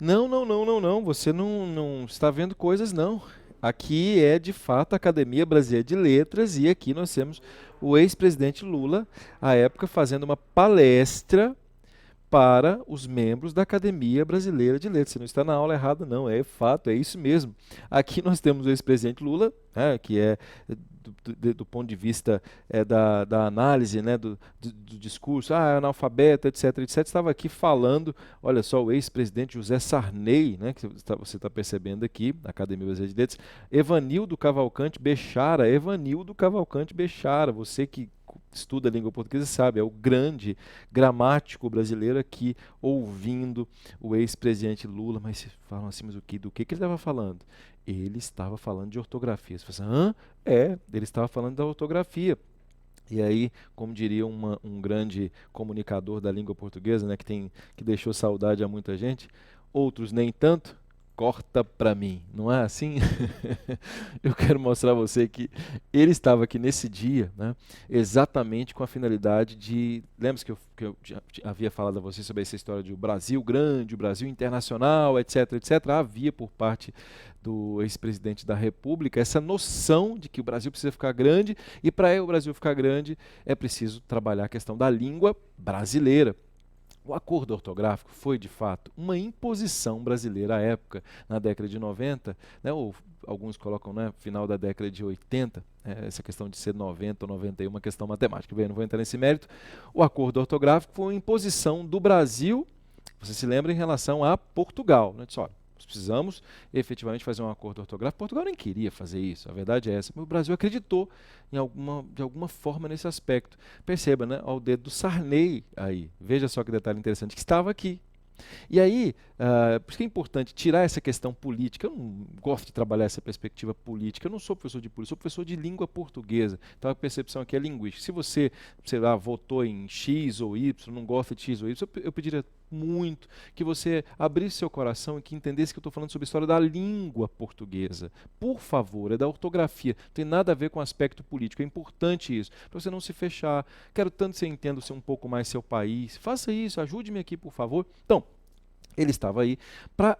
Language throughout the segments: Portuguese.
Não, não, não, não, não. Você não está vendo coisas, não. Aqui é de fato a Academia Brasileira de Letras e aqui nós temos o ex-presidente Lula, à época, fazendo uma palestra para os membros da Academia Brasileira de Letras. Você não está na aula errada, não, é fato, é isso mesmo. Aqui nós temos o ex-presidente Lula, né, que é do ponto de vista da análise, né, do discurso, é analfabeto, etc, etc, estava aqui falando, olha só, o ex-presidente José Sarney, né, que você está percebendo aqui, na Academia Brasileira de Letras, Evanildo Cavalcante Bechara, você que estuda a língua portuguesa sabe, é o grande gramático brasileiro aqui ouvindo o ex-presidente Lula, mas falam assim, mas do que ele estava falando? Ele estava falando de ortografia. Você fala assim, hã? Ele estava falando da ortografia. E aí, como diria um grande comunicador da língua portuguesa, né, que deixou saudade a muita gente, outros nem tanto, corta para mim, não é assim? Eu quero mostrar a você que ele estava aqui nesse dia, né, exatamente com a finalidade de. Lembra-se que eu já havia falado a você sobre essa história de o Brasil grande, o Brasil internacional, etc, etc. Havia por parte do ex-presidente da República essa noção de que o Brasil precisa ficar grande e para o Brasil ficar grande é preciso trabalhar a questão da língua brasileira. O acordo ortográfico foi, de fato, uma imposição brasileira à época, na década de 90, né, ou alguns colocam, né, final da década de 80, essa questão de ser 90 ou 91, uma questão matemática. Bem, não vou entrar nesse mérito. O acordo ortográfico foi uma imposição do Brasil, você se lembra, em relação a Portugal. Né? Disse, olha, nós precisamos efetivamente fazer um acordo ortográfico. Portugal nem queria fazer isso, a verdade é essa. Mas o Brasil acreditou de alguma forma nesse aspecto. Perceba, né, ao dedo do Sarney aí. Veja só que detalhe interessante, que estava aqui. E aí, por isso que é importante tirar essa questão política. Eu não gosto de trabalhar essa perspectiva política. Eu não sou professor de política, sou professor de língua portuguesa. Então a percepção aqui é linguística. Se você, sei lá, votou em X ou Y, não gosta de X ou Y, eu pediria muito que você abrisse seu coração e que entendesse que eu estou falando sobre a história da língua portuguesa. Por favor, é da ortografia. Não tem nada a ver com o aspecto político. É importante isso, para você não se fechar. Quero tanto que você entenda um pouco mais seu país. Faça isso, ajude-me aqui, por favor. Então, ele estava aí para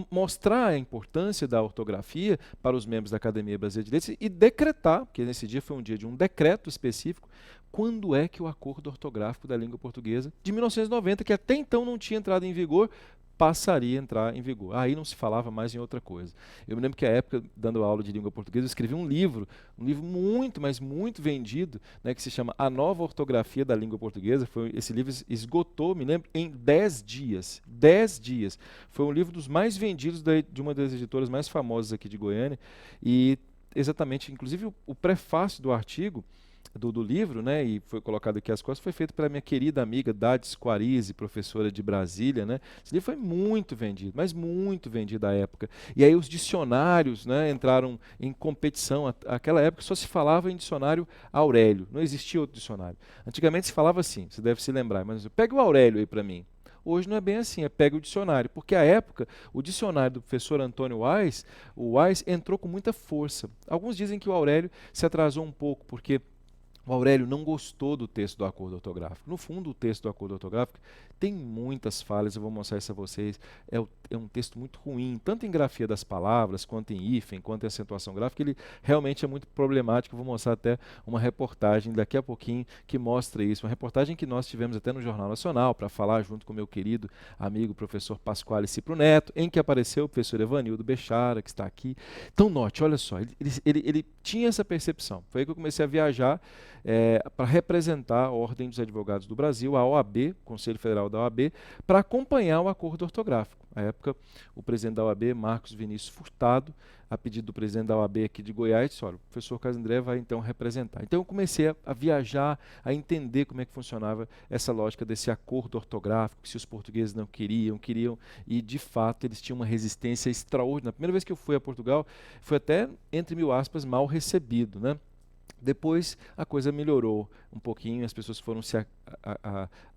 mostrar a importância da ortografia para os membros da Academia Brasileira de Letras e decretar, porque nesse dia foi um dia de um decreto específico, quando é que o acordo ortográfico da língua portuguesa de 1990, que até então não tinha entrado em vigor, passaria a entrar em vigor. Aí não se falava mais em outra coisa. Eu me lembro que, à época, dando aula de língua portuguesa, eu escrevi um livro muito, mas muito vendido, né, que se chama A Nova Ortografia da Língua Portuguesa. Esse livro esgotou, me lembro, em 10 dias. 10 dias. Foi um livro dos mais vendidos de uma das editoras mais famosas aqui de Goiânia. E exatamente, inclusive o prefácio do artigo do livro, né, e foi colocado aqui as costas, foi feito pela minha querida amiga Dades Quarise, professora de Brasília. Né? Esse livro foi muito vendido, mas muito vendido à época. E aí os dicionários, né, entraram em competição. Aquela época só se falava em dicionário Aurélio, não existia outro dicionário. Antigamente se falava assim, você deve se lembrar, mas pega o Aurélio aí para mim. Hoje não é bem assim, pega o dicionário, porque à época o dicionário do professor Antônio Wise, o Wise entrou com muita força. Alguns dizem que o Aurélio se atrasou um pouco, porque o Aurélio não gostou do texto do acordo ortográfico. No fundo, o texto do acordo ortográfico tem muitas falhas, eu vou mostrar isso a vocês. É um texto muito ruim, tanto em grafia das palavras, quanto em hífen, quanto em acentuação gráfica. Ele realmente é muito problemático. Eu vou mostrar até uma reportagem daqui a pouquinho que mostra isso. Uma reportagem que nós tivemos até no Jornal Nacional, para falar junto com o meu querido amigo professor Pasquale Cipro Neto, em que apareceu o professor Evanildo Bechara, que está aqui. Então, note, olha só, ele tinha essa percepção. Foi aí que eu comecei a viajar para representar a Ordem dos Advogados do Brasil, a OAB, Conselho Federal da OAB, para acompanhar o acordo ortográfico. À época, o presidente da OAB, Marcos Vinícius Furtado, a pedido do presidente da OAB aqui de Goiás, disse, olha, o professor Carlos André vai então representar. Então eu comecei a viajar, a entender como é que funcionava essa lógica desse acordo ortográfico, se os portugueses não queriam, e de fato eles tinham uma resistência extraordinária. A primeira vez que eu fui a Portugal, foi até, entre mil aspas, mal recebido, né? Depois a coisa melhorou um pouquinho, as pessoas foram se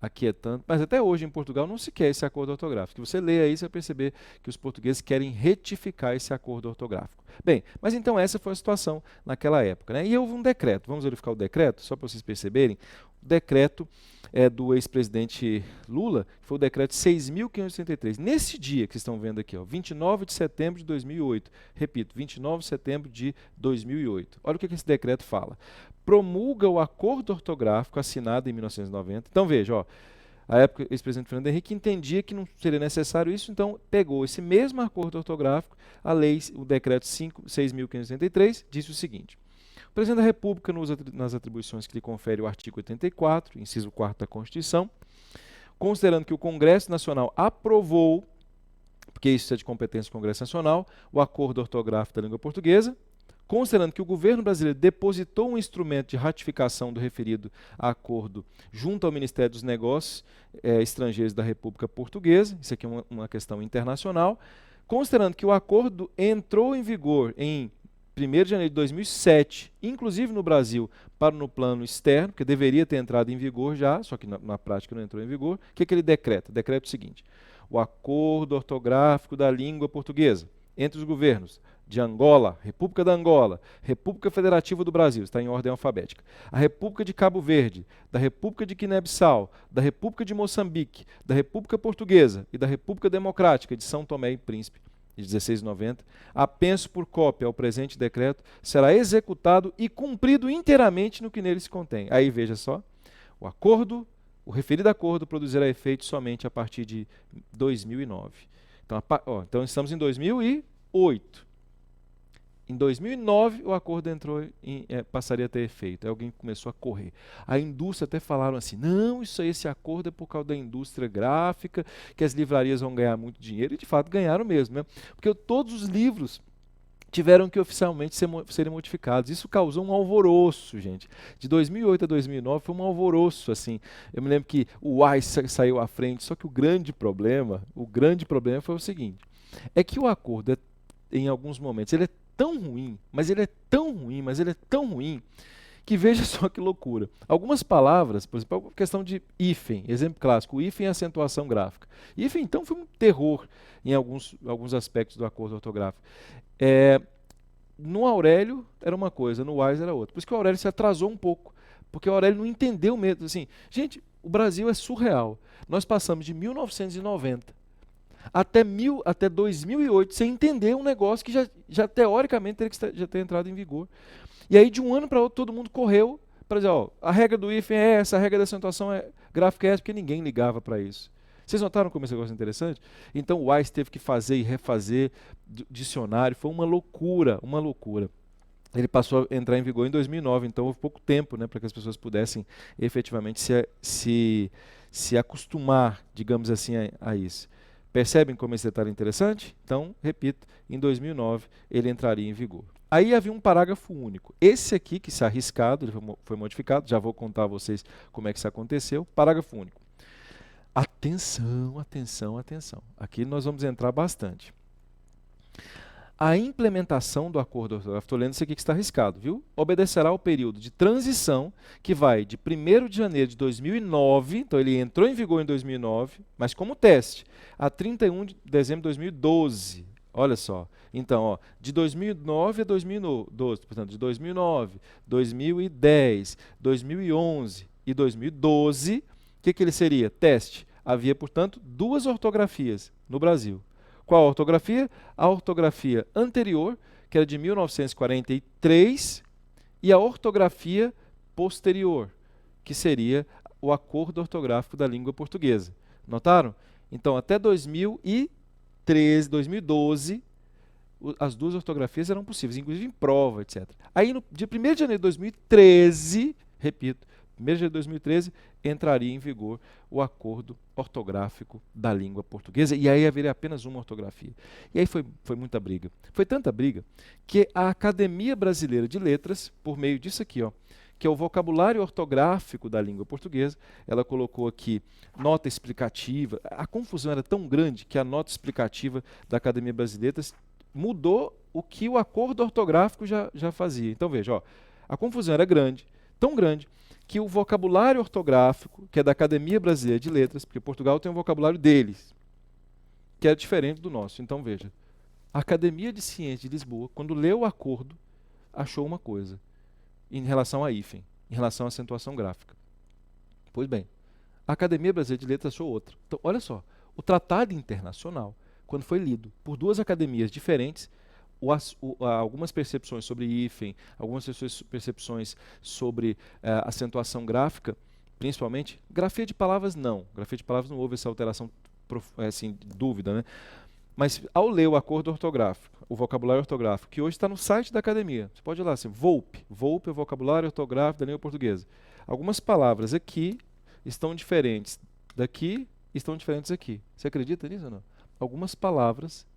aquietando, mas até hoje em Portugal não se quer esse acordo ortográfico. Se você lê aí, você vai perceber que os portugueses querem retificar esse acordo ortográfico. Bem, mas então essa foi a situação naquela época. Né? E houve um decreto, vamos verificar o decreto, só para vocês perceberem. decreto do ex-presidente Lula, que foi o decreto 6.563. Nesse dia que vocês estão vendo aqui, ó, 29 de setembro de 2008, repito, 29 de setembro de 2008. Olha o que esse decreto fala. Promulga o acordo ortográfico assinado em 1990. Então veja, ó, a época, o ex-presidente Fernando Henrique entendia que não seria necessário isso, então pegou esse mesmo acordo ortográfico, a lei, o decreto 6.563, disse o seguinte: o presidente da República, nas atribuições que lhe confere o artigo 84, inciso 4º da Constituição, considerando que o Congresso Nacional aprovou, porque isso é de competência do Congresso Nacional, o acordo ortográfico da língua portuguesa, considerando que o governo brasileiro depositou um instrumento de ratificação do referido acordo junto ao Ministério dos Negócios Estrangeiros da República Portuguesa, isso aqui é uma questão internacional, considerando que o acordo entrou em vigor em 1º de janeiro de 2007, inclusive no Brasil, para no plano externo, que deveria ter entrado em vigor já, só que na prática não entrou em vigor, o que ele decreta? Decreta o seguinte: o acordo ortográfico da língua portuguesa entre os governos de Angola, República da Angola, República Federativa do Brasil, está em ordem alfabética, a República de Cabo Verde, da República de Guiné-Bissau, da República de Moçambique, da República Portuguesa e da República Democrática de São Tomé e Príncipe, de 1690, apenso por cópia ao presente decreto, será executado e cumprido inteiramente no que nele se contém. Aí veja só, o referido acordo produzirá efeito somente a partir de 2009. Então estamos em 2008. Em 2009, o acordo passaria a ter efeito. Aí alguém começou a correr. A indústria até falaram assim, não, esse acordo é por causa da indústria gráfica, que as livrarias vão ganhar muito dinheiro, e de fato ganharam mesmo, né? Porque todos os livros tiveram que oficialmente serem modificados. Isso causou um alvoroço, gente. De 2008 a 2009 foi um alvoroço, assim. Eu me lembro que o Wise saiu à frente, só que o grande problema foi o seguinte, é que o acordo, em alguns momentos, ele é tão ruim, mas ele é tão ruim, que veja só que loucura. Algumas palavras, por exemplo, a questão de hífen, exemplo clássico, o hífen é acentuação gráfica. Hífen, então, foi um terror em alguns aspectos do acordo ortográfico. No Aurélio era uma coisa, no Wise era outra. Por isso que o Aurélio se atrasou um pouco, porque o Aurélio não entendeu mesmo. Assim, gente, o Brasil é surreal. Nós passamos de 1990 até 2008 sem entender um negócio que já teoricamente teria que já ter entrado em vigor. E aí, de um ano para outro, todo mundo correu para dizer, ó, a regra do hífen é essa, a regra da acentuação gráfica é essa, porque ninguém ligava para isso. Vocês notaram como esse negócio é interessante? Então o Wise teve que fazer e refazer dicionário, foi uma loucura, uma loucura. Ele passou a entrar em vigor em 2009, então houve pouco tempo, né, para que as pessoas pudessem efetivamente se acostumar, digamos assim, a isso. Percebem como esse detalhe é interessante? Então, repito, em 2009 ele entraria em vigor. Aí havia um parágrafo único. Esse aqui, que está arriscado, ele foi modificado, já vou contar a vocês como é que isso aconteceu. Parágrafo único. Atenção, atenção, atenção. Aqui nós vamos entrar bastante. A implementação do acordo ortográfico, estou lendo isso aqui que está arriscado, viu? Obedecerá ao período de transição que vai de 1º de janeiro de 2009, então ele entrou em vigor em 2009, mas como teste, a 31 de dezembro de 2012. Olha só. Então, ó, de 2009 a 2012, portanto, de 2009, 2010, 2011 e 2012, o que ele seria? Teste. Havia, portanto, 2 ortografias no Brasil. Qual a ortografia? A ortografia anterior, que era de 1943, e a ortografia posterior, que seria o acordo ortográfico da língua portuguesa. Notaram? Então, até 2013, 2012, as 2 ortografias eram possíveis, inclusive em prova, etc. Aí, no dia 1º de janeiro de 2013, repito, 1º de janeiro de 2013, entraria em vigor o acordo ortográfico da língua portuguesa, e aí haveria apenas uma ortografia. E aí foi muita briga. Foi tanta briga que a Academia Brasileira de Letras, por meio disso aqui, ó, que é o vocabulário ortográfico da língua portuguesa, ela colocou aqui nota explicativa. A confusão era tão grande que a nota explicativa da Academia Brasileira de Letras mudou o que o acordo ortográfico já fazia. Então veja, ó, a confusão era grande, tão grande, que o vocabulário ortográfico, que é da Academia Brasileira de Letras, porque Portugal tem um vocabulário deles, que é diferente do nosso. Então veja, a Academia de Ciências de Lisboa, quando leu o acordo, achou uma coisa em relação a hífen, em relação à acentuação gráfica. Pois bem, a Academia Brasileira de Letras achou outra. Então, olha só, o Tratado Internacional, quando foi lido por duas academias diferentes, algumas percepções sobre hífen, algumas percepções sobre acentuação gráfica, principalmente, grafia de palavras não. Grafia de palavras não houve essa alteração assim, dúvida, né? Mas ao ler o acordo ortográfico, o vocabulário ortográfico, que hoje está no site da academia, você pode ir lá assim, VOLPE. VOLPE é o vocabulário ortográfico da língua portuguesa. Algumas palavras aqui estão diferentes daqui, estão diferentes aqui. Você acredita nisso ou não? Algumas palavras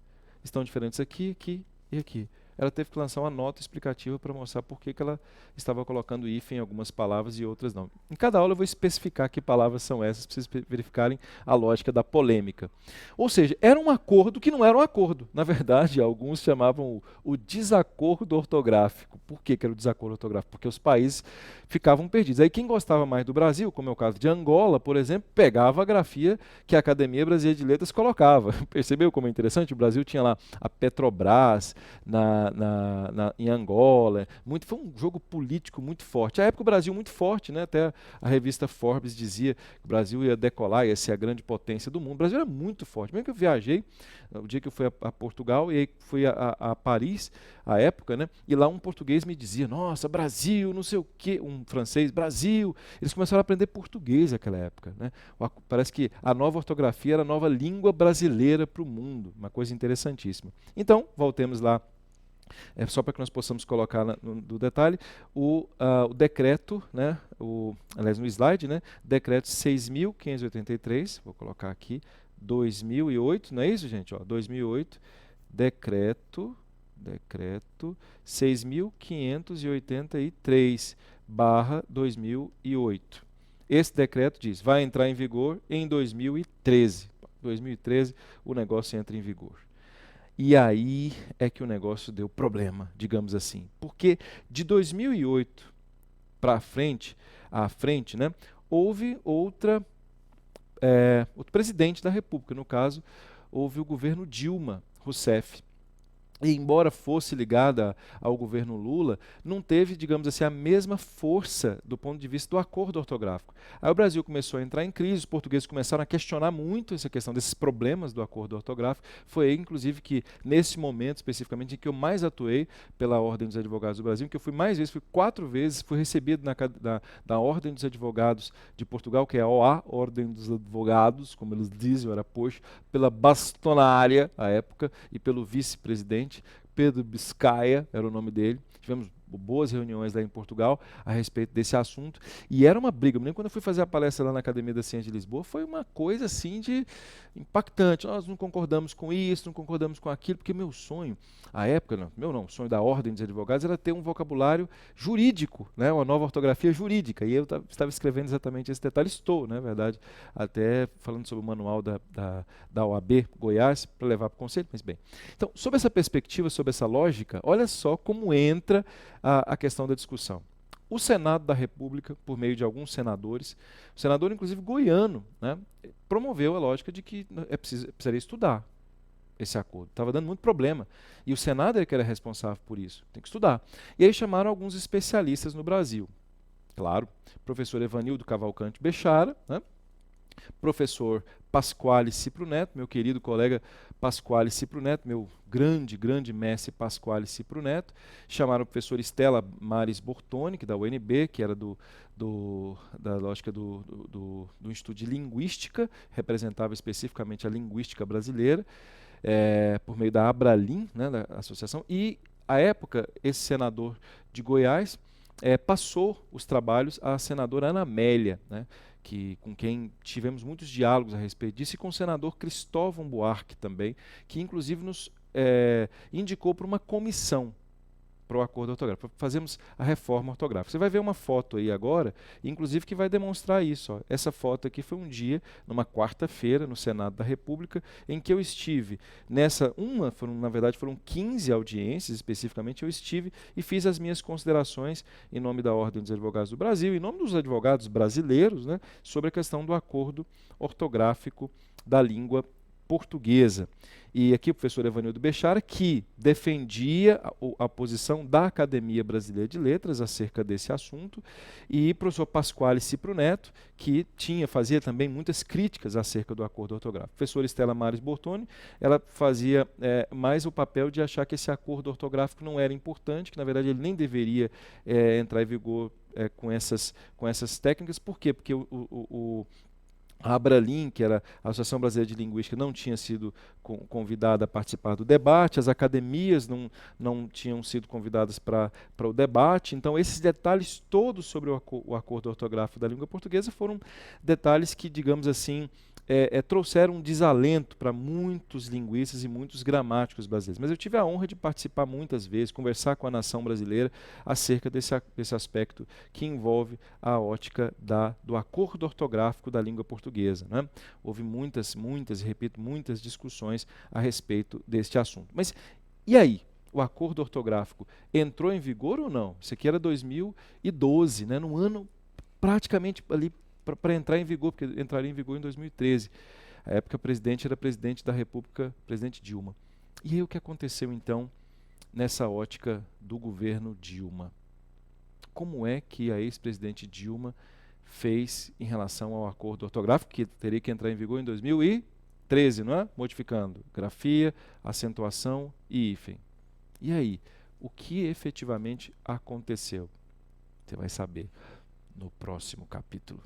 estão diferentes aqui, aqui e aqui. Ela teve que lançar uma nota explicativa para mostrar por que ela estava colocando hífen em algumas palavras e outras não. Em cada aula eu vou especificar que palavras são essas, para vocês verificarem a lógica da polêmica. Ou seja, era um acordo que não era um acordo. Na verdade, alguns chamavam o desacordo ortográfico. Por que era o desacordo ortográfico? Porque os países ficavam perdidos. Aí quem gostava mais do Brasil, como é o caso de Angola, por exemplo, pegava a grafia que a Academia Brasileira de Letras colocava. Percebeu como é interessante? O Brasil tinha lá a Petrobras em Angola. Foi um jogo político muito forte. A época o Brasil muito forte, né? Até a revista Forbes dizia que o Brasil ia decolar, ia ser a grande potência do mundo. O Brasil era muito forte. Mesmo que eu viajei, o dia que eu fui a Portugal e aí fui a Paris, à época, né? E lá um português me dizia, nossa, Brasil, não sei o quê, um francês, Brasil. Eles começaram a aprender português naquela época, né? Parece que a nova ortografia era a nova língua brasileira para o mundo, uma coisa interessantíssima. Então, voltemos lá. Só para que nós possamos colocar no detalhe, o decreto, né, aliás, no slide, né, decreto 6.583, vou colocar aqui, 2008, não é isso, gente? Ó, 2008, decreto 6.583/2008. Esse decreto diz, vai entrar em vigor em 2013. 2013 o negócio entra em vigor. E aí é que o negócio deu problema, digamos assim. Porque de 2008 para frente, né, houve outro presidente da República. No caso, houve o governo Dilma Rousseff. E embora fosse ligada ao governo Lula, não teve, digamos assim, a mesma força do ponto de vista do acordo ortográfico. Aí o Brasil começou a entrar em crise, os portugueses começaram a questionar muito essa questão desses problemas do acordo ortográfico. Foi aí, inclusive, que nesse momento, especificamente, em que eu mais atuei pela Ordem dos Advogados do Brasil, em que eu fui mais vezes, fui 4 vezes, fui recebido da Ordem dos Advogados de Portugal, que é a OA, Ordem dos Advogados, como eles dizem, era posto, pela bastonária, à época, e pelo vice-presidente, Pedro Biscaia, era o nome dele. Tivemos boas reuniões lá em Portugal a respeito desse assunto, e era uma briga. Eu me lembro quando eu fui fazer a palestra lá na Academia da Ciência de Lisboa, foi uma coisa assim de impactante. Nós não concordamos com isso, não concordamos com aquilo, porque meu sonho, à época, o sonho da Ordem dos Advogados era ter um vocabulário jurídico, né, uma nova ortografia jurídica, e eu estava escrevendo exatamente esse detalhe, na verdade, até falando sobre o manual da OAB Goiás, para levar para o conselho, mas bem. Então, sob essa perspectiva, sob essa lógica, olha só como entra a questão da discussão. O Senado da República, por meio de alguns senadores, o senador inclusive goiano, né, promoveu a lógica de que precisaria estudar esse acordo. Estava dando muito problema. E o Senado é que era responsável por isso. Tem que estudar. E aí chamaram alguns especialistas no Brasil. Claro, professor Evanildo Cavalcante Bechara, né, professor Pasquale Cipro Neto, meu querido colega Pasquale Cipro Neto, meu grande mestre Pasquale Cipro Neto, chamaram o professor Estela Mares Bortoni, que da UNB, que era da lógica do Instituto de Linguística, representava especificamente a linguística brasileira, por meio da Abralim, né, da associação, e, à época, esse senador de Goiás passou os trabalhos à senadora Ana Amélia, né, com quem tivemos muitos diálogos a respeito disso, e com o senador Cristóvão Buarque também, que inclusive nos indicou para uma comissão para o acordo ortográfico. Fazemos a reforma ortográfica. Você vai ver uma foto aí agora, inclusive que vai demonstrar isso. Ó. Essa foto aqui foi um dia, numa quarta-feira, no Senado da República, em que eu estive na verdade foram 15 audiências especificamente, eu estive e fiz as minhas considerações em nome da Ordem dos Advogados do Brasil, em nome dos advogados brasileiros, né, sobre a questão do acordo ortográfico da língua portuguesa. E aqui o professor Evanildo Bechara, que defendia a posição da Academia Brasileira de Letras acerca desse assunto, e o professor Pasquale Cipro Neto, que fazia também muitas críticas acerca do acordo ortográfico. A professora Estela Maris Bortoni, ela fazia mais o papel de achar que esse acordo ortográfico não era importante, que na verdade ele nem deveria entrar em vigor com essas técnicas. Por quê? Porque a Abralim, que era a Associação Brasileira de Linguística, não tinha sido convidada a participar do debate, as academias não tinham sido convidadas para o debate. Então, esses detalhes todos sobre o acordo ortográfico da língua portuguesa foram detalhes que, digamos assim, trouxeram um desalento para muitos linguistas e muitos gramáticos brasileiros. Mas eu tive a honra de participar muitas vezes, conversar com a nação brasileira acerca desse aspecto que envolve a ótica do acordo ortográfico da língua portuguesa, né? Houve muitas, repito, muitas discussões a respeito deste assunto. Mas e aí? O acordo ortográfico entrou em vigor ou não? Isso aqui era 2012, né? Num ano praticamente ali para entrar em vigor, porque entraria em vigor em 2013. A época o presidente era presidente da República, presidente Dilma. E aí o que aconteceu então nessa ótica do governo Dilma? Como é que a ex-presidente Dilma fez em relação ao acordo ortográfico, que teria que entrar em vigor em 2013, não é? Modificando grafia, acentuação e hífen. E aí, o que efetivamente aconteceu? Você vai saber no próximo capítulo.